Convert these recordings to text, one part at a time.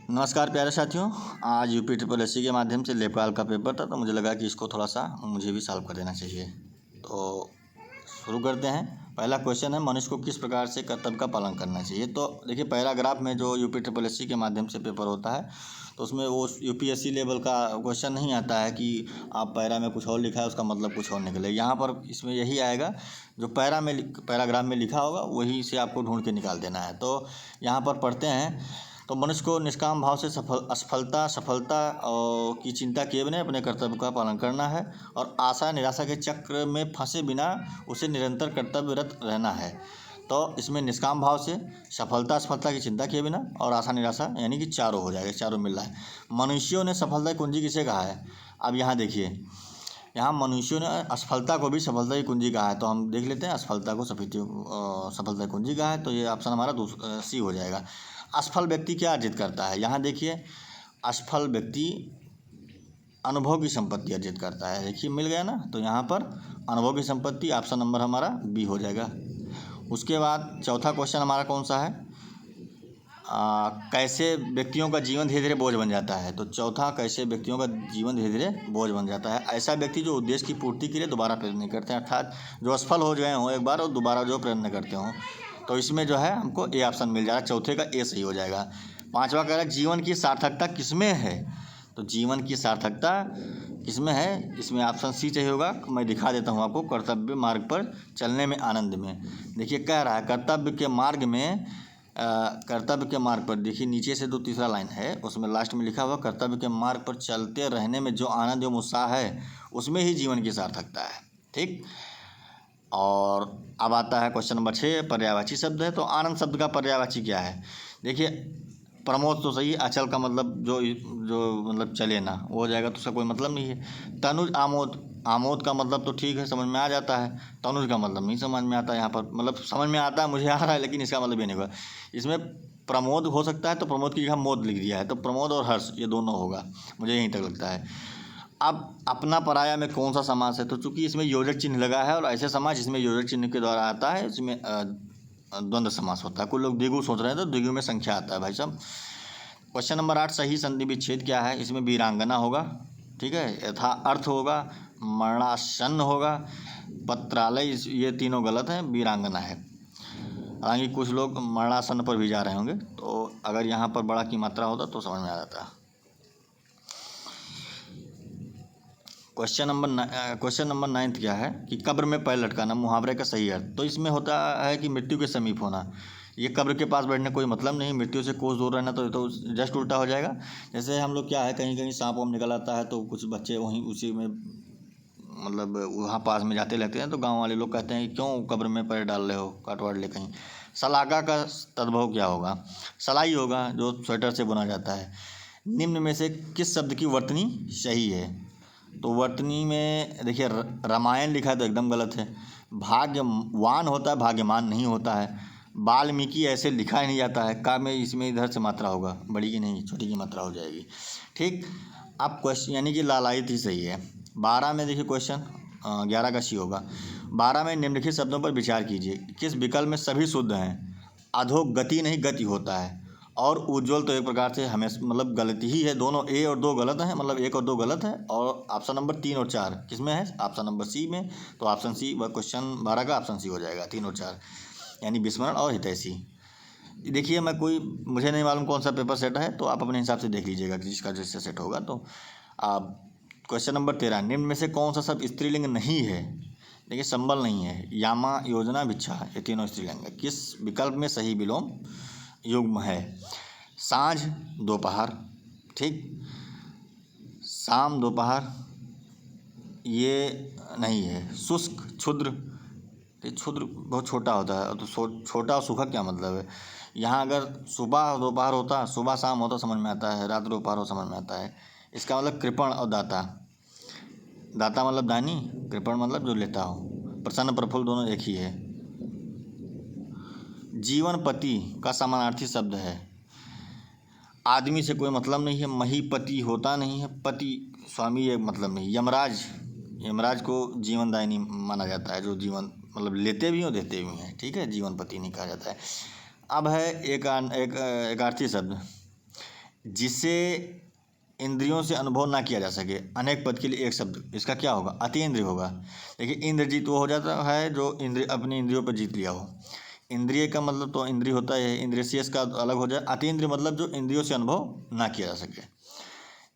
नमस्कार प्यारे साथियों। आज यूपी ट्रिपल एससी के माध्यम से लेखपाल का पेपर था, तो मुझे लगा कि इसको थोड़ा सा मुझे भी सॉल्व कर देना चाहिए। तो शुरू करते हैं। पहला क्वेश्चन है, मनुष्य को किस प्रकार से कर्तव्य का पालन करना चाहिए। तो देखिए, पैराग्राफ में जो यूपी ट्रिपल एससी के माध्यम से पेपर होता है, तो उसमें वो यूपीएससी लेवल का क्वेश्चन नहीं आता है कि आप पैरा में कुछ और लिखा है उसका मतलब कुछ और निकले। यहाँ पर इसमें यही आएगा, जो पैराग्राफ में लिखा होगा वही से आपको ढूंढ के निकाल देना है। तो यहाँ पर पढ़ते हैं। तो मनुष्य को निष्काम भाव से सफलता और की चिंता किए बिना अपने कर्तव्य का पालन करना है, और आशा निराशा के चक्र में फंसे बिना उसे निरंतर कर्तव्यरत रहना है। तो इसमें निष्काम भाव से सफलता की चिंता किए बिना और आशा निराशा, यानी कि चारों हो जाएगा, चारों मिल रहा है। मनुष्यों ने सफलता की कुंजी किसे कहा है। अब यहाँ देखिए, यहाँ मनुष्यों ने असफलता को भी सफलता की कुंजी कहा है। तो हम देख लेते हैं, असफलता को सफलता की कुंजी कहा है, तो ये ऑप्शन हमारा सी हो जाएगा। असफल व्यक्ति क्या अर्जित करता है। यहाँ देखिए, असफल व्यक्ति अनुभव की संपत्ति अर्जित करता है। देखिए मिल गया ना, तो यहाँ पर अनुभव की संपत्ति, ऑप्शन नंबर हमारा बी हो जाएगा। उसके बाद चौथा क्वेश्चन हमारा कौन सा है, कैसे व्यक्तियों का जीवन धीरे धीरे बोझ बन जाता है। तो चौथा, कैसे व्यक्तियों का जीवन धीरे धीरे बोझ बन जाता है। ऐसा व्यक्ति जो उद्देश्य की पूर्ति के लिए दोबारा प्रयत्न नहीं करते हैं, अर्थात जो असफल हो गए हों एक बार और दोबारा जो प्रयत्न करते हों। तो इसमें जो है हमको ए ऑप्शन मिल जाएगा, चौथे का ए सही हो जाएगा। पांचवा कह रहा है, जीवन की सार्थकता किसमें है। तो जीवन की सार्थकता किसमें है, इसमें ऑप्शन सी चाहिए होगा। मैं दिखा देता हूँ आपको, कर्तव्य मार्ग पर चलने में आनंद में। देखिए कह रहा है कर्तव्य के मार्ग पर, देखिए नीचे से जो तीसरा लाइन है उसमें लास्ट में लिखा हुआ, कर्तव्य के मार्ग पर चलते रहने में जो आनंद एवं उत्साह है उसमें ही जीवन की सार्थकता है। ठीक। और अब आता है क्वेश्चन नंबर 6, पर्यायवाची शब्द है। तो आनंद शब्द का पर्यायवाची क्या है। देखिए, प्रमोद तो सही, अचल का मतलब जो मतलब चले ना, वो हो जाएगा, तो उसका कोई मतलब नहीं है। तनुज आमोद का मतलब तो ठीक है, समझ में आ जाता है। तनुज का मतलब नहीं समझ में आता यहाँ पर, मतलब समझ में आता है, मुझे आ रहा है, लेकिन इसका मतलब ये नहीं होगा। इसमें प्रमोद हो सकता है, तो प्रमोद की जगह मोद लिख दिया है, तो प्रमोद और हर्ष ये दोनों होगा, मुझे यहीं तक लगता है। अब अपना पराया में कौन सा समास है। तो चूंकि इसमें योजक चिन्ह लगा है, और ऐसे समास जिसमें योजक चिन्ह के द्वारा आता है इसमें द्वंद्व समास होता है। कुछ लोग द्विगु सोच रहे हैं, तो द्विगु में संख्या आता है भाई साहब। क्वेश्चन नंबर 8, सही संधि विच्छेद क्या है। इसमें वीरांगना होगा, ठीक है, यथा अर्थ होगा, मरणासन होगा, पत्रालय, ये तीनों गलत हैं, वीरांगना है। हालांकि कुछ लोग मरणासन पर भी जा रहे होंगे, तो अगर यहाँ पर बड़ा की मात्रा होता तो समझ में आ जाता। क्वेश्चन नंबर 9 क्या है कि कब्र में पैर लटकाना, मुहावरे का सही अर्थ। तो इसमें होता है कि मृत्यु के समीप होना। ये कब्र के पास बैठने कोई मतलब नहीं, मृत्यु से कोस दूर रहना, तो जस्ट उल्टा हो जाएगा। जैसे हम लोग क्या है, कहीं कहीं सांप वाप निकल आता है, तो कुछ बच्चे वहीं उसी में मतलब वहाँ पास में जाते रहते हैं, तो गाँव वाले लोग कहते हैं कि क्यों कब्र में पैर डाल रहे हो, काट वाट ले कहीं। सलागा का तद्भव क्या होगा। सलाई होगा, जो स्वेटर से बुना जाता है। निम्न में से किस शब्द की वर्तनी सही है। तो वर्तनी में देखिए, रामायण लिखा है तो एकदम गलत है। भाग्यवान होता है, भाग्यमान नहीं होता है। वाल्मीकि ऐसे लिखा ही नहीं जाता है। का में इसमें इधर से मात्रा होगा, बड़ी की नहीं, छोटी की मात्रा हो जाएगी। ठीक। अब क्वेश्चन यानी कि लालायित ही सही है। 12 में देखिए क्वेश्चन 11 का सी होगा। 12 में निम्नलिखित शब्दों पर विचार कीजिए, किस विकल्प में सभी शुद्ध हैं। अधोगति नहीं, गति होता है। और उज्ज्वल तो एक प्रकार से हमें मतलब गलती ही है, दोनों ए और 2 गलत हैं, मतलब 1 और 2 गलत है। और ऑप्शन नंबर 3 और 4 किसमें है, ऑप्शन नंबर सी में। तो ऑप्शन सी, क्वेश्चन 12 का ऑप्शन सी हो जाएगा, 3 और 4, यानी विस्मरण और हितैषी। देखिए, मुझे नहीं मालूम कौन सा पेपर सेट है, तो आप अपने हिसाब से देख लीजिएगा जिसका जैसे सेट होगा। तो आप क्वेश्चन नंबर 13, निम्न में से कौन सा शब्द स्त्रीलिंग नहीं है। देखिए, संबल नहीं है, यामा, योजना, भिक्षा, ये तीनों स्त्रीलिंग है। किस विकल्प में सही विलोम युग्म है। सांझ, दोपहर, ठीक, शाम, दोपहर, ये नहीं है। शुष्क, क्षुद्र, तो क्षुद्र बहुत छोटा होता है, तो छोटा और सूखा क्या मतलब है। यहाँ अगर सुबह दोपहर होता, सुबह शाम होता समझ में आता है, रात दोपहर हो समझ में आता है। इसका मतलब कृपण और दाता। दाता मतलब दानी, कृपण मतलब जो लेता हो। प्रसन्न प्रफुल्ल दोनों एक ही है। जीवन पति का समानार्थी शब्द है। आदमी से कोई मतलब नहीं है, महीपति होता नहीं है, पति स्वामी ये मतलब नहीं। यमराज को जीवनदायिनी माना जाता है, जो जीवन मतलब लेते भी हो देते भी हैं, ठीक है, जीवन पति नहीं कहा जाता है। अब है एक अर्थी शब्द। जिसे इंद्रियों से अनुभव ना किया जा सके, अनेक पद के लिए एक शब्द, इसका क्या होगा? अतीन्द्रिय होगा। देखिए इंद्रजीत वो हो जाता है जो इंद्रिय अपनी इंद्रियों पर जीत लिया हो। इंद्रिय का मतलब तो इंद्रिय होता है, इंद्रियसियस का अलग हो जाए। अतीन्द्रिय मतलब जो इंद्रियों से अनुभव ना किया जा सके।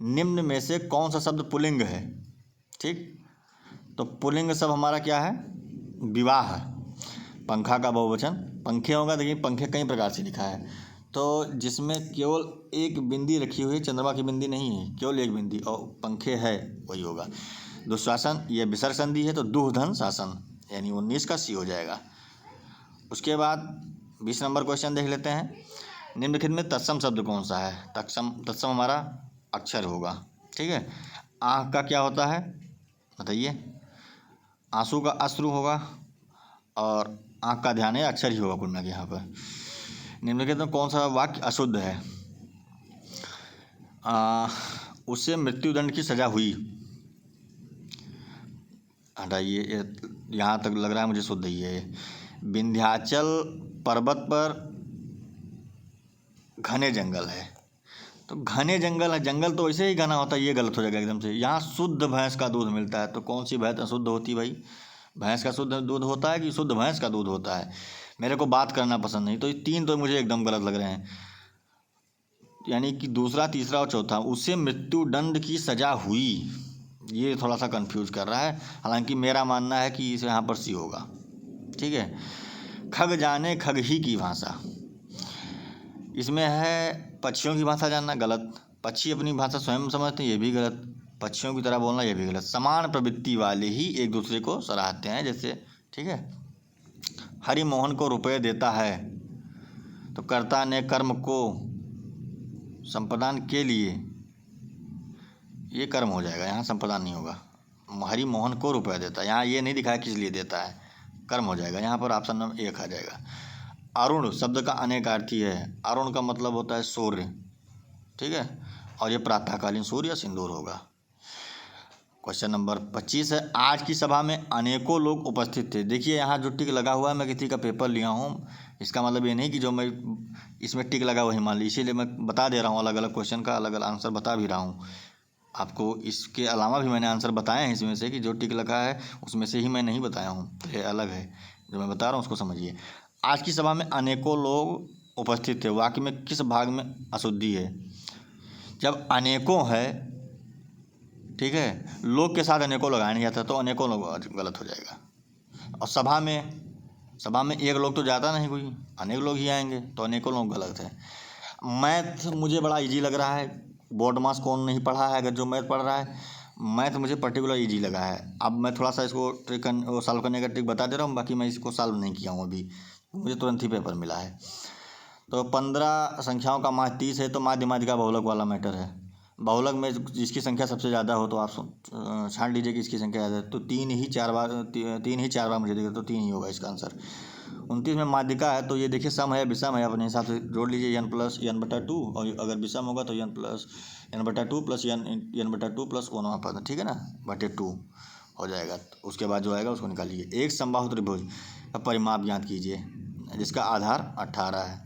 निम्न में से कौन सा शब्द पुल्लिंग है? ठीक, तो पुल्लिंग शब्द हमारा क्या है? विवाह। पंखा का बहुवचन पंखे होगा। देखिए पंखे कई प्रकार से लिखा है, तो जिसमें केवल एक बिंदी रखी हुई है, चंद्रमा की बिंदी नहीं है, केवल एक बिंदी, और पंखे है, वही होगा। दुशासन ये विसर्ग संधि है, तो दुहधन शासन, यानी 19 का सी हो जाएगा। उसके बाद 20 नंबर क्वेश्चन देख लेते हैं। निम्नलिखित में तत्सम शब्द कौन सा है? तत्सम हमारा अक्षर होगा। ठीक है, आँख का क्या होता है बताइए? आंसू का अश्रु होगा, और आँख का ध्यान है अक्षर ही होगा कुल मिला के यहाँ पर। निम्नलिखित में कौन सा वाक्य अशुद्ध है? उससे मृत्युदंड की सजा हुई। हटाइए, यहाँ तक लग रहा है मुझे शुद्ध ही है। विंध्याचल पर्वत पर घने जंगल है, तो घने जंगल है, जंगल तो वैसे ही घना होता है, ये गलत हो जाएगा एकदम से। यहाँ शुद्ध भैंस का दूध मिलता है, तो कौन सी भैंस अशुद्ध होती भाई? भैंस का शुद्ध दूध होता है कि शुद्ध भैंस का दूध होता है? मेरे को बात करना पसंद नहीं, तो ये तीन तो मुझे एकदम गलत लग रहे हैं। यानी कि दूसरा, तीसरा और चौथा, उससे मृत्यु दंड की सजा हुई, ये थोड़ा सा कंफ्यूज कर रहा है। हालांकि मेरा मानना है कि इसे यहाँ पर सी होगा। ठीक है, खग जाने खग ही की भाषा, इसमें है पक्षियों की भाषा जानना, गलत। पक्षी अपनी भाषा स्वयं समझते हैं, ये भी गलत। पक्षियों की तरह बोलना, ये भी गलत। समान प्रवृत्ति वाले ही एक दूसरे को सराहते हैं, जैसे। ठीक है, हरि मोहन को रुपये देता है, तो कर्ता ने कर्म को संप्रदान के लिए, ये कर्म हो जाएगा, यहाँ संप्रदान नहीं होगा। हरि मोहन को रुपया देता है, यहाँ ये नहीं दिखाया किस लिए देता है, कर्म हो जाएगा। यहाँ पर ऑप्शन नंबर 1 आ जाएगा। अरुण शब्द का अनेकार्थी है। अरुण का मतलब होता है सूर्य। ठीक है, और ये प्रातःकालीन सूर्य या सिंदूर होगा। क्वेश्चन नंबर 25 है। आज की सभा में अनेकों लोग उपस्थित थे। देखिए यहाँ जो टिक लगा हुआ है, मैं किसी का पेपर लिया हूँ, इसका मतलब ये नहीं कि जो मैं इसमें टिक लगा वही मान ली, इसीलिए मैं बता दे रहा हूँ, अलग अलग क्वेश्चन का अलग अलग आंसर बता भी रहा हूँ आपको। इसके अलावा भी मैंने आंसर बताए हैं इसमें से, कि जो टिक लगा है उसमें से ही मैं नहीं बताया हूँ, ये अलग है। जो मैं बता रहा हूँ उसको समझिए। आज की सभा में अनेकों लोग उपस्थित थे, वाक्य में किस भाग में अशुद्धि है? जब अनेकों है, ठीक है, लोग के साथ अनेकों लगाया नहीं जाता, तो अनेकों लोग गलत हो जाएगा। और सभा में एक लोग तो जाता नहीं कोई, अनेक लोग ही आएंगे, तो अनेकों लोग गलत है। मैथ मुझे बड़ा इजी लग रहा है। बोर्ड मास कौन नहीं पढ़ा है, अगर जो मैथ पढ़ रहा है, मैथ मुझे पर्टिकुलर इजी लगा है। अब मैं थोड़ा सा इसको सॉल्व करने का ट्रिक बता दे रहा हूँ, बाकी मैं इसको सॉल्व नहीं किया हूँ अभी, मुझे तुरंत ही पेपर मिला है। तो 15 संख्याओं का माध्य 30 है, तो माध्य माध्यिका बहुलक वाला मैटर है। बहुलक में जिसकी संख्या सबसे ज़्यादा हो, तो आप छांट लीजिए कि इसकी संख्या ज़्यादा है, तो 3 ही 4 बार मुझे देगा, तो 3 ही होगा इसका आंसर। 29 में माध्यिका है, तो ये देखिए सम है विषम है, अपने हिसाब से जोड़ लीजिए, n प्लस n/2, और अगर विषम होगा तो n/2 प्लस n/2 प्लस 1/2, ठीक है ना, बटे 2 हो जाएगा। उसके बाद जो आएगा उसको निकालिए। एक समबाहु त्रिभुज का परिमाप ज्ञात कीजिए, जिसका आधार 18 है।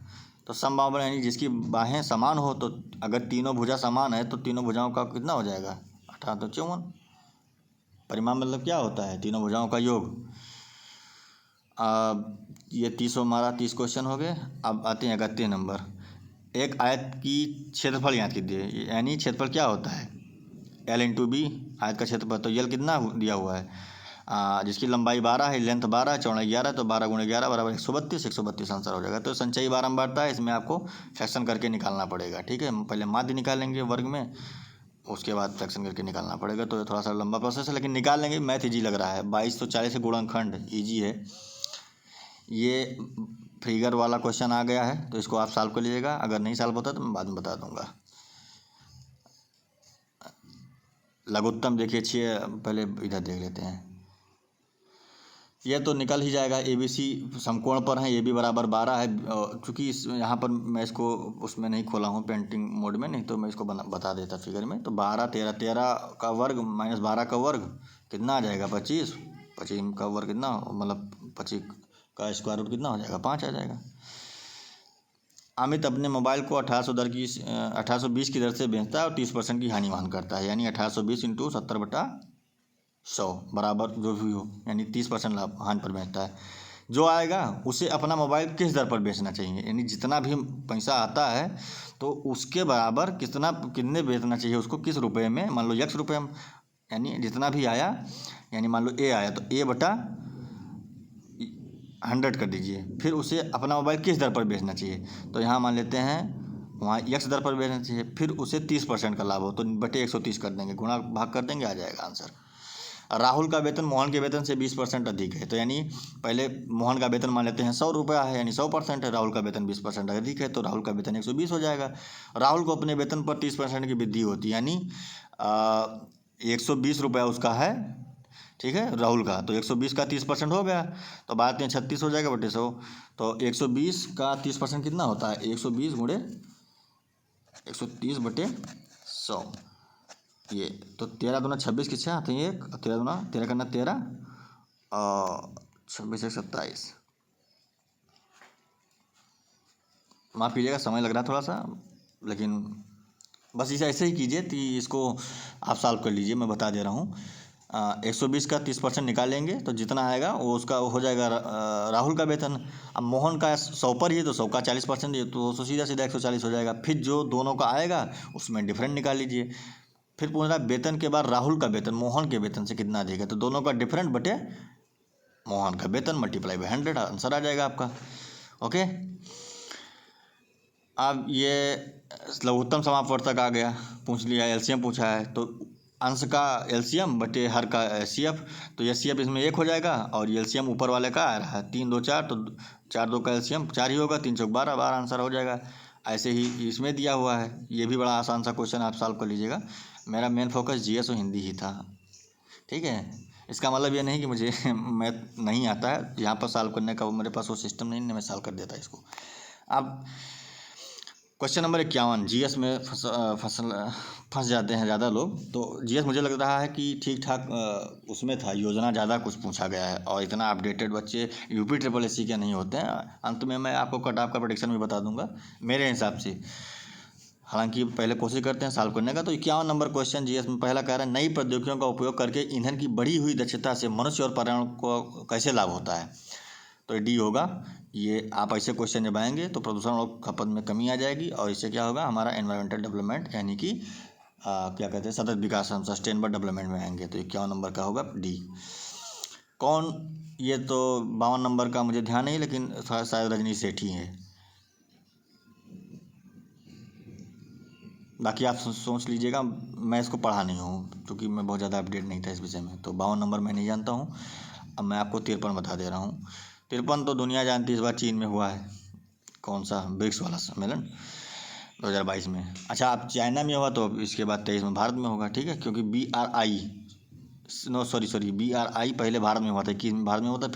तो समबाहु यानी जिसकी बाहें समान हो, तो अगर तीनों भुजा समान है, तो तीनों भुजाओं का कितना हो जाएगा? 18, तो 54। परिमाप मतलब क्या होता है? तीनों भुजाओं का योग। ये 30 हमारा 30 क्वेश्चन हो गए। अब आते हैं 31 नंबर। एक आयत की क्षेत्रफल ज्ञात कीजिए, यानी क्षेत्रफल क्या होता है? L/B, आयत का क्षेत्रफल, तो L कितना दिया हुआ है? जिसकी लंबाई 12 है, लेंथ 12 है, चौड़ाई 11, तो 12 × 11 बराबर 132 आंसर हो जाएगा। तो संचयी बारंबारता है, इसमें आपको फ्रैक्शन करके निकालना पड़ेगा। ठीक है, पहले माध्य निकालेंगे वर्ग में, उसके बाद फ्रैक्शन करके निकालना पड़ेगा, तो थोड़ा सा लंबा प्रोसेस है, लेकिन निकाल लेंगे। मैथ ईजी लग रहा है। 22 तो 40 से गुणनखंड ईजी है। ये फिगर वाला क्वेश्चन आ गया है, तो इसको आप सॉल्व कर लीजिएगा। अगर नहीं सॉल्व होता तो मैं बाद में बता दूंगा। लघुत्तम देखिए अच्छी है, पहले इधर देख लेते हैं। ये तो निकल ही जाएगा। ABC समकोण पर है, AB बराबर 12 है। चूँकि यहाँ पर मैं इसको उसमें नहीं खोला हूँ पेंटिंग मोड में, नहीं तो मैं इसको बता देता फिगर में। तो 12 13 का वर्ग माइनस 12 का वर्ग कितना आ जाएगा? 25 का वर्ग कितना, मतलब 25 का स्क्वायर रूट कितना हो जाएगा? 5 आ जाएगा। अमित अपने मोबाइल को 1820 की दर से बेचता है और 30% की हानि वहन करता है, यानी 1820 इंटू 70/100 बराबर जो भी हो, यानी 30% लाभ हानि पर बेचता है। जो आएगा उसे अपना मोबाइल किस दर पर बेचना चाहिए, यानी जितना भी पैसा आता है तो उसके बराबर कितने बेचना चाहिए उसको, किस रुपए में, मान लो x रुपये, यानी जितना भी आया, यानी मान लो a आया तो a/100 कर दीजिए, फिर उसे अपना मोबाइल किस दर पर बेचना चाहिए। तो यहाँ मान लेते हैं वहाँ x दर पर बेचना चाहिए, फिर उसे 30% का लाभ हो तो बटे 130 कर देंगे, गुणा भाग कर देंगे, आ जाएगा आंसर। राहुल का वेतन मोहन के वेतन से 20% अधिक है, तो यानी पहले मोहन का वेतन मान लेते हैं 100 रुपया है, यानी 100% है, राहुल का वेतन 20% अधिक है तो राहुल का वेतन 120 हो जाएगा। राहुल को अपने वेतन पर 30% की वृद्धि होती है, यानी 120 रुपया उसका है, ठीक है, राहुल का, तो 120 का 30% हो गया तो बाद में 36 हो जाएगा बटे 100। तो 120 का 30% कितना होता है, 120 गुणे 130 बटे 100, ये तो 13 दूना 26 किससे आते हैं, एक 13 दूना 13 करना 13 और 26 एक 27, माफ़ कीजिएगा समय लग रहा है थोड़ा सा, लेकिन बस इसे ऐसे ही कीजिए कि इसको आप सॉल्व कर लीजिए, मैं बता दे रहा हूँ। 120 का 30% निकालेंगे तो जितना आएगा वो उसका हो जाएगा राहुल का वेतन। अब मोहन का 100 पर ही है तो 100 का 40% है तो सीधा सीधा 140 हो जाएगा, फिर जो दोनों का आएगा उसमें डिफरेंट निकाल लीजिए, फिर पूछना वेतन के बाद राहुल का वेतन मोहन के वेतन से कितना अधिक है, तो दोनों का डिफरेंट बटे मोहन का वेतन मल्टीप्लाई बाई 100, आंसर आ जाएगा आपका। ओके, अब ये लघुत्तम समापवर्तक आ गया, पूछ लिया, एलसीएम पूछा है तो अंश का एलसीएम बटे हर का एचसीएफ, तो एचसीएफ इसमें 1 हो जाएगा और एलसीएम ऊपर वाले का आ रहा है 3 2 4, तो 4 2 का एलसीएम 4 ही होगा, 3 चौक 12, 12 आंसर हो जाएगा। ऐसे ही इसमें दिया हुआ है, ये भी बड़ा आसान सा क्वेश्चन, आप सॉल्व कर लीजिएगा। मेरा मेन फोकस जीएस और हिंदी ही था, ठीक है। इसका मतलब ये नहीं कि मुझे मैथ नहीं आता है, यहाँ पर सॉल्व करने का मेरे पास वो सिस्टम नहीं, मैं सॉल्व कर देता इसको। अब क्वेश्चन नंबर 51, जीएस में फंस जाते हैं ज़्यादा लोग, तो जीएस मुझे लग रहा है कि ठीक ठाक उसमें था, योजना ज़्यादा कुछ पूछा गया है और इतना अपडेटेड बच्चे यूपी ट्रिपल एससी के नहीं होते हैं। अंत में मैं आपको कट ऑफ का प्रेडिक्शन भी बता दूंगा मेरे हिसाब से, हालांकि पहले कोशिश करते हैं सॉल्व करने का। तो 51 नंबर क्वेश्चन जीएस में पहला कह रहा है, नई प्रौद्योगिकियों का उपयोग करके ईंधन की बढ़ी हुई दक्षता से मनुष्य और पर्यावरण को कैसे लाभ होता है, तो डी होगा। ये आप ऐसे क्वेश्चन जब आएंगे तो प्रदूषण और खपत में कमी आ जाएगी और इससे क्या होगा, हमारा एनवायरमेंटल डेवलपमेंट, यानी कि क्या कहते हैं, सतत विकास, हम सस्टेनेबल डेवलपमेंट में आएंगे, तो 51 नंबर का होगा डी। कौन, ये तो 52 नंबर का मुझे ध्यान नहीं, लेकिन शायद रजनी सेठी है, बाकी आप सोच लीजिएगा, मैं इसको पढ़ा नहीं हूँ क्योंकि मैं बहुत ज़्यादा अपडेट नहीं था इस विषय में, तो 52 नंबर मैं नहीं जानता हूँ। अब मैं आपको 53 बता दे रहा हूँ। 53 तो दुनिया जानती है, इस बार चीन में हुआ है, कौन सा, ब्रिक्स वाला सम्मेलन 2022 में। अच्छा, आप चाइना में हुआ तो इसके बाद 23 में भारत में होगा, ठीक है, क्योंकि BRI पहले भारत में हुआ था, 21 में भारत में हुआ था,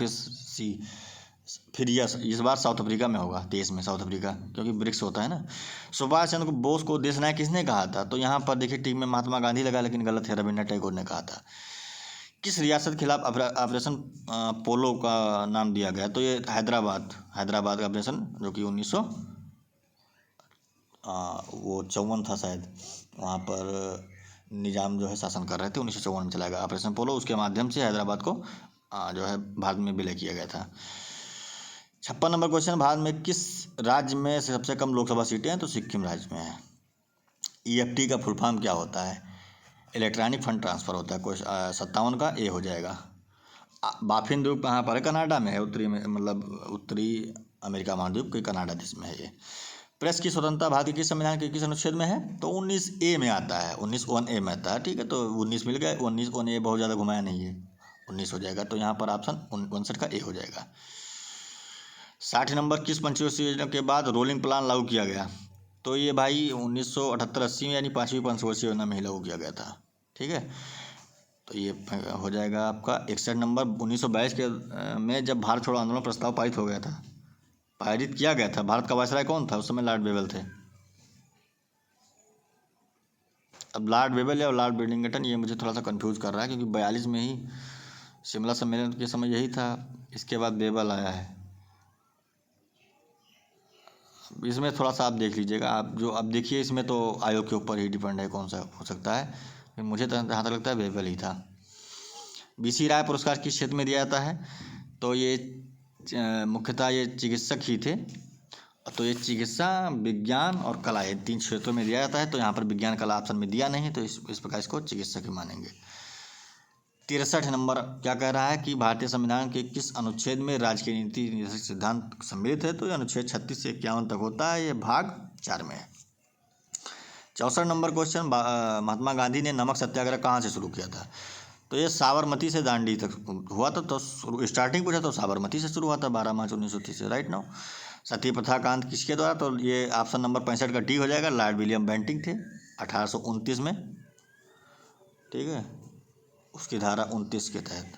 फिर यस इस बार साउथ अफ्रीका में होगा, 23 में साउथ अफ्रीका, क्योंकि ब्रिक्स होता है ना। सुभाष चंद्र बोस को देश नायक किसने कहा था, तो यहाँ पर देखिए टीम में महात्मा गांधी लगा, लेकिन गलत है, रविन्द्रनाथ टैगोर ने कहा था। किस रियासत के खिलाफ ऑपरेशन पोलो का नाम दिया गया, तो ये हैदराबाद का ऑपरेशन, जो कि 1954 था शायद, वहाँ पर निजाम जो है शासन कर रहे थे, 1954 में चला गया ऑपरेशन पोलो, उसके माध्यम से हैदराबाद को जो है भारत में विलय किया गया था। 56 नंबर क्वेश्चन, भारत में किस राज्य में सबसे कम लोकसभा सीटें हैं, तो सिक्किम राज्य में है। EFT का फुल फॉर्म क्या होता है, इलेक्ट्रॉनिक फंड ट्रांसफ़र होता है, 57 का ए हो जाएगा। बाफिन द्वीप कहाँ पर है, कनाडा में है, उत्तरी में, मतलब उत्तरी अमेरिका महाद्वीप के कनाडा देश में है ये। प्रेस की स्वतंत्रता भारत के किस संविधान के किस अनुच्छेद में है, तो 19A में आता है, 19(1)A में आता है, ठीक है, तो 19 मिल गए, 19(1)A बहुत ज़्यादा घुमाया नहीं है, 19 हो जाएगा, तो यहाँ पर ऑप्शन 59 का ए हो जाएगा। 60 नंबर, किस पंचवर्षीय योजना के बाद रोलिंग प्लान लागू किया गया, तो ये भाई 1978-80 में, यानी 5वीं पंचवर्षीय योजना में ही लागू किया गया था, ठीक है, तो ये हो जाएगा आपका 61 नंबर। 1922 के में जब भारत छोड़ो आंदोलन प्रस्ताव पारित हो गया था, पारित किया गया था, भारत का वायसराय कौन था उस समय, लॉर्ड वेबल थे। अब लॉर्ड वेबल या लॉर्ड वेलिंगटन, ये मुझे थोड़ा सा कंफ्यूज कर रहा है, क्योंकि 42 में ही शिमला सम्मेलन के समय यही था, इसके बाद वेबल आया है, इसमें थोड़ा सा आप देख लीजिएगा, आप जो अब देखिए इसमें तो आयोग के ऊपर ही डिपेंड है कौन सा हो सकता है। मुझे तो जहाँ तक लगता है बेबल ही था। BC राय पुरस्कार किस क्षेत्र में दिया जाता है? तो ये मुख्यतः ये चिकित्सक ही थे। तो ये चिकित्सा, विज्ञान और कला, ये 3 क्षेत्रों में दिया जाता है। तो यहाँ पर विज्ञान कला ऑप्शन में दिया नहीं, तो इस प्रकार इसको चिकित्सक ही मानेंगे। 63 नंबर क्या कह रहा है कि भारतीय संविधान के किस अनुच्छेद में राज्य की नीति निर्देशक सिद्धांत सम्मिलित है? तो ये अनुच्छेद 36 से 51 तक होता है, ये भाग 4 में है। 64 नंबर क्वेश्चन, महात्मा गांधी ने नमक सत्याग्रह कहाँ से शुरू किया था? तो ये साबरमती से दांडी तक हुआ था। तो स्टार्टिंग पूछा तो साबरमती से शुरू हुआ था 12 मार्च 1930 से, राइट नाउ। सती प्रथा का अंत किसके द्वारा? तो ये ऑप्शन नंबर 65 का डी हो जाएगा, लॉर्ड विलियम बेंटिंक थे 1829 में, ठीक है। उसकी धारा 29 के तहत,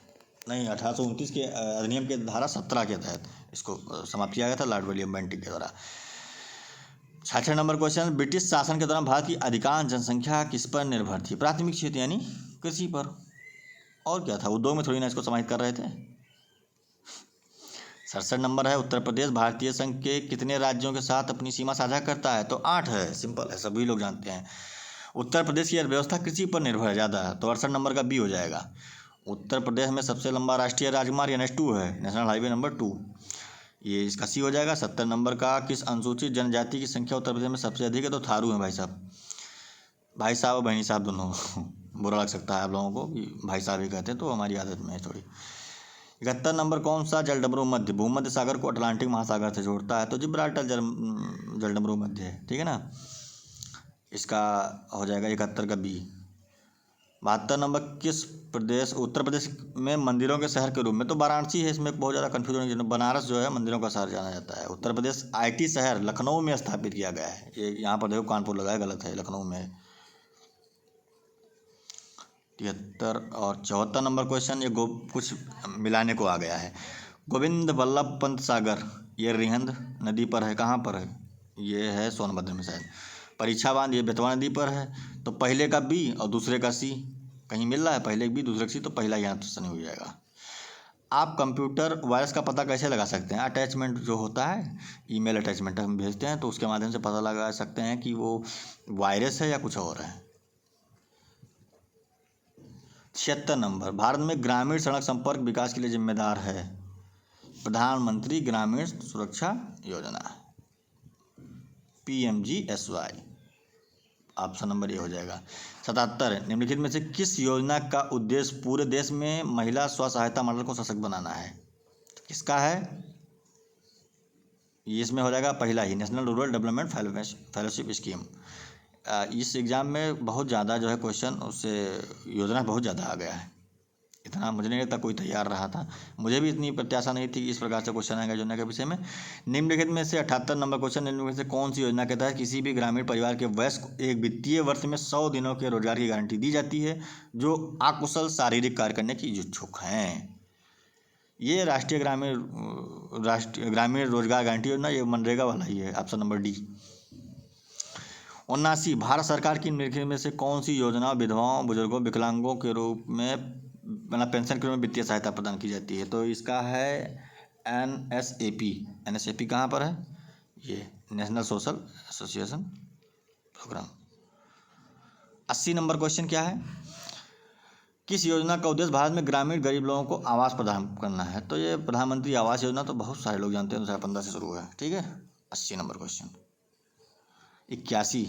नहीं 1829 के अधिनियम के धारा 17 के तहत इसको समाप्त किया गया था लॉर्ड विलियम बेंटिंक के द्वारा। 66 नंबर क्वेश्चन, ब्रिटिश शासन के दौरान भारत की अधिकांश जनसंख्या किस पर निर्भर थी? प्राथमिक क्षेत्र यानी कृषि पर, और क्या था, उद्योग में थोड़ी ना इसको समाहित कर रहे थे। 67 नंबर है, उत्तर प्रदेश भारतीय संघ के कितने राज्यों के साथ अपनी सीमा साझा करता है? तो 8 है, सिंपल है, सभी लोग जानते हैं। उत्तर प्रदेश की अर्थव्यवस्था कृषि पर निर्भर है ज़्यादा है, तो 68 नंबर का बी हो जाएगा। उत्तर प्रदेश में सबसे लंबा राष्ट्रीय राजमार्ग NH2 है, नेशनल हाईवे नंबर 2, ये इसका सी हो जाएगा। 70 नंबर का, किस अनुसूचित जनजाति की संख्या उत्तर प्रदेश में सबसे अधिक है? तो थारू है भाई साहब, भाई साहब और बहनी साहब दोनों बुरा लग सकता है आप लोगों को कि भाई साहब ही कहते हैं, तो हमारी आदत में है थोड़ी। 71 नंबर, कौन सा जलडमरू मध्य भूमध्य सागर को अटलांटिक महासागर से जोड़ता है? तो जिब्राल्टर जलडमरू मध्य है, ठीक है ना। इसका हो जाएगा 71 का बी। 72 नंबर, किस प्रदेश, उत्तर प्रदेश में मंदिरों के शहर के रूप में? तो वाराणसी है, इसमें बहुत ज़्यादा कन्फ्यूजन। बनारस जो है मंदिरों का शहर जाना जाता है। उत्तर प्रदेश IT शहर लखनऊ में स्थापित किया गया है, ये यहाँ पर देखो कानपुर लगा है, गलत है, लखनऊ में है। 73 और 74 नंबर क्वेश्चन, ये कुछ मिलाने को आ गया है। गोविंद वल्लभ पंत सागर, ये रिहंद नदी पर है, कहाँ पर है? ये है सोनभद्र में शायद। परीक्षा बांध, ये बेतवा नदी पर है। तो पहले का बी और दूसरे का सी, कहीं मिल रहा है पहले का बी दूसरे का सी, तो पहला यहाँ तो सही हो जाएगा। आप कंप्यूटर वायरस का पता कैसे लगा सकते हैं? अटैचमेंट जो होता है, ईमेल अटैचमेंट हम भेजते हैं, तो उसके माध्यम से पता लगा सकते हैं कि वो वायरस है या कुछ और है। 76 नंबर, भारत में ग्रामीण सड़क संपर्क विकास के लिए जिम्मेदार है? प्रधानमंत्री ग्रामीण सुरक्षा योजना, PMGSY, ऑप्शन नंबर ए हो जाएगा। 77, निम्नलिखित में से किस योजना का उद्देश्य पूरे देश में महिला स्व सहायता मॉडल को सशक्त बनाना है? तो किसका है ये? इसमें हो जाएगा पहला ही, national rural development fellowship scheme. इस एग्ज़ाम में बहुत ज़्यादा जो है क्वेश्चन, उससे योजना बहुत ज़्यादा आ गया है, इतना मुझे नहीं लगता कोई तैयार रहा था। मुझे भी इतनी प्रत्याशा नहीं थी कि इस प्रकार से क्वेश्चन आएगा योजना के विषय में। निम्नलिखित में से 78 नंबर क्वेश्चन, निम्नलिखित में से कौन सी योजना के तहत किसी भी ग्रामीण परिवार के वयस्क को एक वित्तीय वर्ष में 100 दिनों के रोजगार की गारंटी दी जाती है जो अकुशल शारीरिक कार्य करने की इच्छुक हैं? ये राष्ट्रीय ग्रामीण रोजगार गारंटी योजना, ये मनरेगा वाला ही है, ऑप्शन नंबर डी। 79, भारत सरकार की निम्नलिखित में से कौन सी योजना विधवाओं, बुजुर्गों, विकलांगों के रूप में मतलब पेंशन के रूप में वित्तीय सहायता प्रदान की जाती है? तो इसका है NSAP कहाँ पर है? ये national social association program. 80 number question क्या है? किस योजना का उद्देश्य भारत में ग्रामीण गरीब लोगों को आवास प्रदान करना है? तो ये प्रधानमंत्री आवास योजना, तो बहुत सारे लोग जानते हैं, 2015 से शुरू हुआ है, ठीक है। 80 नंबर क्वेश्चन। 81,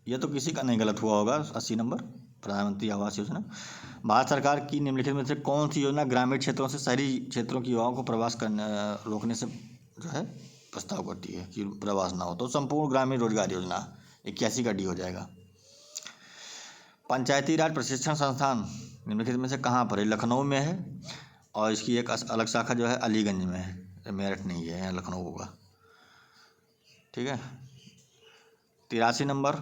ये तो किसी का नहीं गलत हुआ होगा। 80 नंबर, प्रधानमंत्री आवास योजना। भारत सरकार की निम्नलिखित में से कौन सी योजना ग्रामीण क्षेत्रों से शहरी क्षेत्रों की युवाओं को प्रवास करने रोकने से जो है प्रस्ताव करती है कि प्रवास ना हो? तो संपूर्ण ग्रामीण रोजगार योजना, 81 का डी हो जाएगा। पंचायती राज प्रशिक्षण संस्थान निम्नलिखित में से कहाँ पर है? लखनऊ में है, और इसकी एक अलग शाखा जो है अलीगंज में है, मेरठ नहीं है, लखनऊ होगा, ठीक है। 83 नंबर,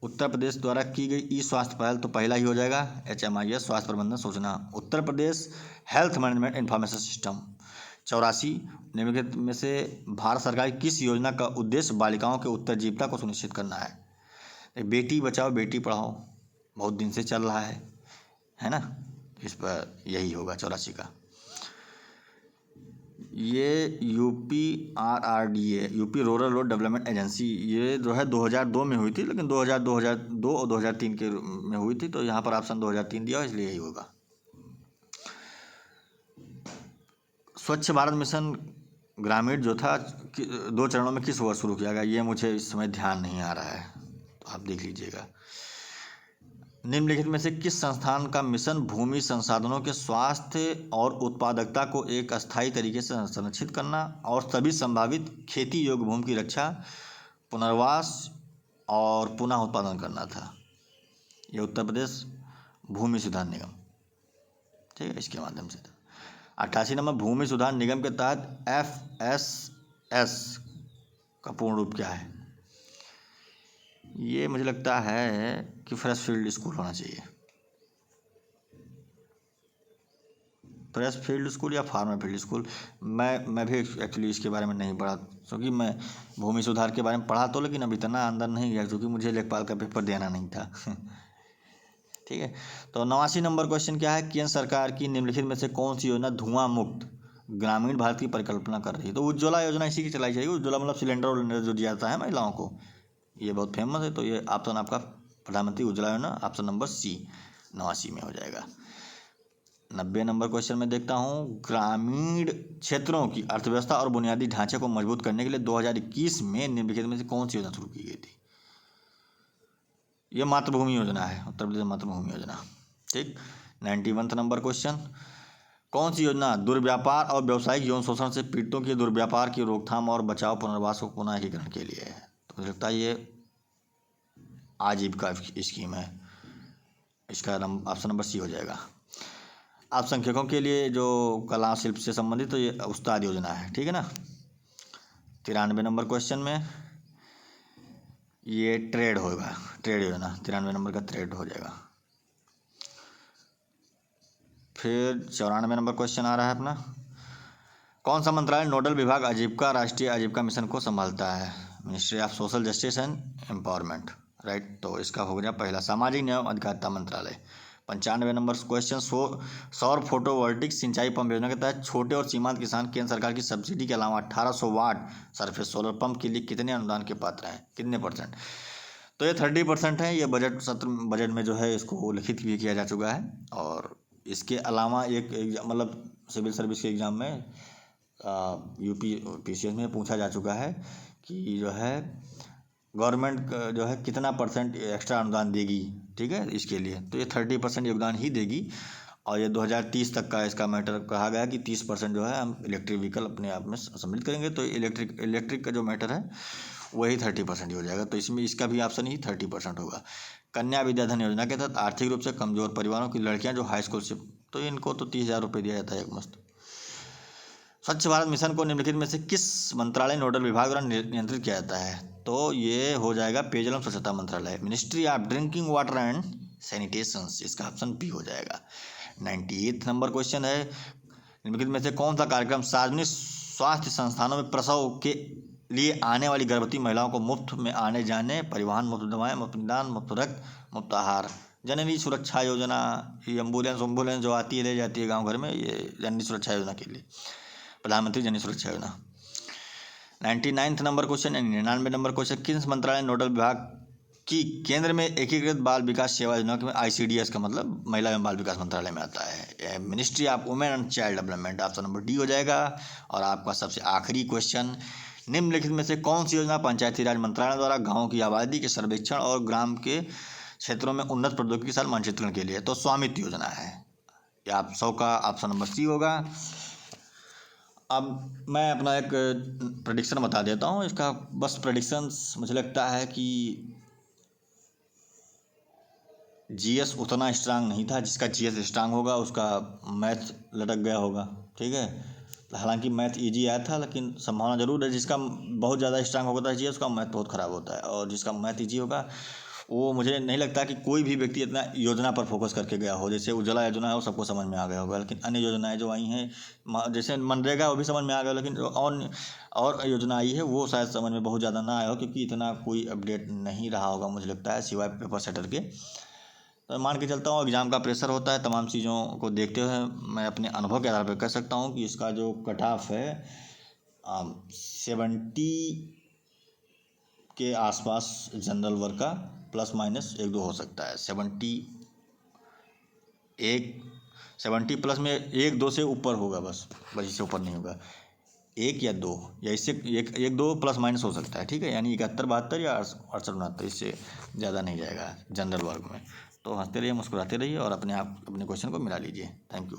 उत्तर प्रदेश द्वारा की गई ई स्वास्थ्य पहल, तो पहला ही हो जाएगा HMIS, स्वास्थ्य प्रबंधन सूचना, Uttar Pradesh health management information system. 84, निम्नलिखित में से भारत सरकार की किस योजना का उद्देश्य बालिकाओं के उत्तरजीविता को सुनिश्चित करना है? बेटी बचाओ बेटी पढ़ाओ, बहुत दिन से चल रहा है ना, इस पर यही होगा 84 का। ये UPRRDA, UP rural road development agency, ये जो है 2002 में हुई थी, लेकिन 2002 और 2003 के में हुई थी, तो यहाँ पर ऑप्शन 2003 दिया, इसलिए यही होगा। स्वच्छ भारत मिशन ग्रामीण जो था 2 चरणों में किस वर्ष शुरू किया गया, ये मुझे इस समय ध्यान नहीं आ रहा है, तो आप देख लीजिएगा। निम्नलिखित में से किस संस्थान का मिशन भूमि संसाधनों के स्वास्थ्य और उत्पादकता को एक अस्थायी तरीके से संरक्षित करना और सभी संभावित खेती योग्य भूमि की रक्षा, पुनर्वास और पुनः उत्पादन करना था? ये उत्तर प्रदेश भूमि सुधार निगम, ठीक है, इसके माध्यम से था। 88 नंबर, भूमि सुधार निगम के तहत FSS का पूर्ण रूप क्या है? ये मुझे लगता है कि फ्रेश फील्ड स्कूल होना चाहिए, फ्रेश फील्ड स्कूल या फार्मर फील्ड स्कूल। मैं भी एक्चुअली इसके बारे में नहीं पढ़ा, क्योंकि मैं भूमि सुधार के बारे में पढ़ा तो, लेकिन अब इतना अंदर नहीं गया, क्योंकि मुझे लेखपाल का पेपर देना नहीं था। ठीक है, तो 89 नंबर क्वेश्चन क्या है? केंद्र सरकार की निम्नलिखित में से कौन सी योजना धुआं मुक्त ग्रामीण भारत की परिकल्पना कर रही है? तो उज्ज्वला योजना इसी की चलाई जाएगी। उज्ज्वला मतलब सिलेंडर और जो दिया जाता है महिलाओं को, ये बहुत फेमस है, तो ये ऑप्शन आपका प्रधानमंत्री उज्ज्वला योजना, ऑप्शन नंबर सी 89 में हो जाएगा। 90 नंबर क्वेश्चन में देखता हूँ, ग्रामीण क्षेत्रों की अर्थव्यवस्था और बुनियादी ढांचे को मजबूत करने के लिए 2021 में निम्नलिखित में से कौन सी योजना शुरू की गई थी? ये मातृभूमि योजना है, उत्तर प्रदेश मातृभूमि योजना। ठीक। 91 नंबर क्वेश्चन, कौन सी योजना दुर्व्यापार और व्यावसायिक यौन शोषण से पीड़ितों के दुर्व्यापार की रोकथाम और बचाव पुनर्वास को पुनः एकीकरण के लिए है? तो मुझे लगता है ये आजीविका स्कीम है, इसका ऑप्शन नंबर सी हो जाएगा। आप संख्यकों के लिए जो कला शिल्प से संबंधित, तो ये उस्ताद योजना है, ठीक है ना। 93 नंबर क्वेश्चन में ये ट्रेड होगा, ट्रेड योजना, 93 नंबर का ट्रेड हो जाएगा। फिर 94 नंबर क्वेश्चन आ रहा है अपना, कौन सा मंत्रालय नोडल विभाग आजीविका राष्ट्रीय आजीविका मिशन को संभालता है? Ministry of social justice and empowerment, right. तो इसका हो गया पहला, सामाजिक न्याय एवं अधिकारिता मंत्रालय। 95 नंबर क्वेश्चन, सौर फोटोवोल्टिक सिंचाई पंप योजना के तहत छोटे और सीमांत किसान केंद्र सरकार की सब्सिडी के अलावा 1800 वाट सरफेस सोलर पंप के लिए कितने अनुदान के पात्र हैं, कितने %? तो ये 30% है। ये बजट में जो है इसको लिखित भी किया जा चुका है। और इसके अलावा एक मतलब सिविल सर्विस के एग्ज़ाम में UP PCS में पूछा जा चुका है कि जो है गवर्नमेंट जो है कितना % एक्स्ट्रा अनुदान देगी, ठीक है, इसके लिए। तो ये 30% योगदान ही देगी। और ये 2030 तक का इसका मैटर कहा गया कि 30% जो है हम इलेक्ट्रिक व्हीकल अपने आप में सम्मिलित करेंगे। तो इलेक्ट्रिक का जो मैटर है वही 30% हो जाएगा। तो इसमें इसका भी ऑप्शन ही 30% होगा। कन्या विद्याधन योजना के तहत आर्थिक रूप से कमजोर परिवारों की लड़कियां जो हाई स्कूल से, तो इनको तो 30,000 रुपये दिया जाता है एक मस्त। स्वच्छ भारत मिशन को निम्नलिखित में से किस मंत्रालय नोडल विभाग द्वारा नियंत्रित किया जाता है? तो ये हो जाएगा पेयजल एवं स्वच्छता मंत्रालय, ministry of drinking water and sanitation, इसका ऑप्शन पी हो जाएगा। 98 नंबर क्वेश्चन है, निम्नलिखित में से कौन सा कार्यक्रम सार्वजनिक स्वास्थ्य संस्थानों में प्रसव के लिए आने वाली गर्भवती महिलाओं को मुफ्त में आने जाने, परिवहन, मुफ्त दवाएं, मुफ्त निदान, मुफ्त रक्त, मुफ्त आहार, जननी सुरक्षा योजना, ये एम्बुलेंस जो आती है ले जाती है गांव घर में, ये जननी सुरक्षा योजना के लिए, प्रधानमंत्री जननी सुरक्षा योजना। 99 नंबर क्वेश्चन, 99 नंबर क्वेश्चन, किस मंत्रालय नोडल विभाग की केंद्र में एकीकृत बाल विकास सेवा योजना के ICDS का मतलब महिला एवं बाल विकास मंत्रालय में आता है? Ministry of women and child development, option number D हो जाएगा। और आपका सबसे आखिरी क्वेश्चन, निम्नलिखित में से कौन सी योजना पंचायती राज मंत्रालय द्वारा गाँव की आबादी के सर्वेक्षण और ग्राम के क्षेत्रों में उन्नत प्रौद्योगिकी के साथ मानचित्रण के लिए? तो स्वामित्व योजना है। ये आप 100 का ऑप्शन नंबर सी होगा। अब मैं अपना एक प्रेडिक्शन बता देता हूँ इसका, बस प्रेडिक्शंस मुझे लगता है कि GS उतना स्ट्रांग नहीं था, जिसका GS स्ट्रांग होगा उसका मैथ लटक गया होगा, ठीक है। हालांकि मैथ इजी आया था, लेकिन संभावना जरूर है जिसका बहुत ज़्यादा स्ट्रांग होता है GS, उसका मैथ बहुत ख़राब होता है। और जिसका मैथ इजी होगा वो मुझे नहीं लगता कि कोई भी व्यक्ति इतना योजना पर फोकस करके गया हो। जैसे उज्ज्वला योजना है वो सबको समझ में आ गया होगा, लेकिन अन्य योजनाएं जो आई हैं जैसे मनरेगा वो भी समझ में आ गया, लेकिन और योजना आई है वो शायद समझ में बहुत ज़्यादा ना आया हो, क्योंकि इतना कोई अपडेट नहीं रहा होगा मुझे लगता है, सिवाय पेपर सेटर के। तो मान के चलता हूँ एग्ज़ाम का प्रेशर होता है, तमाम चीज़ों को देखते हुए मैं अपने अनुभव के आधार पर कह सकता हूँ कि इसका जो कट ऑफ है 70 के आसपास जनरल वर्ग का प्लस माइनस 1-2 हो सकता है। 70 प्लस में 1-2 से ऊपर होगा, बस इससे ऊपर नहीं होगा। 1 या 2 या इससे 1-2 प्लस माइनस हो सकता है, ठीक है, यानी 71-72 या 68-69, इससे ज़्यादा नहीं जाएगा जनरल वर्ग में। तो हंसते रहिए, मुस्कुराते रहिए और अपने क्वेश्चन को मिला लीजिए। Thank you.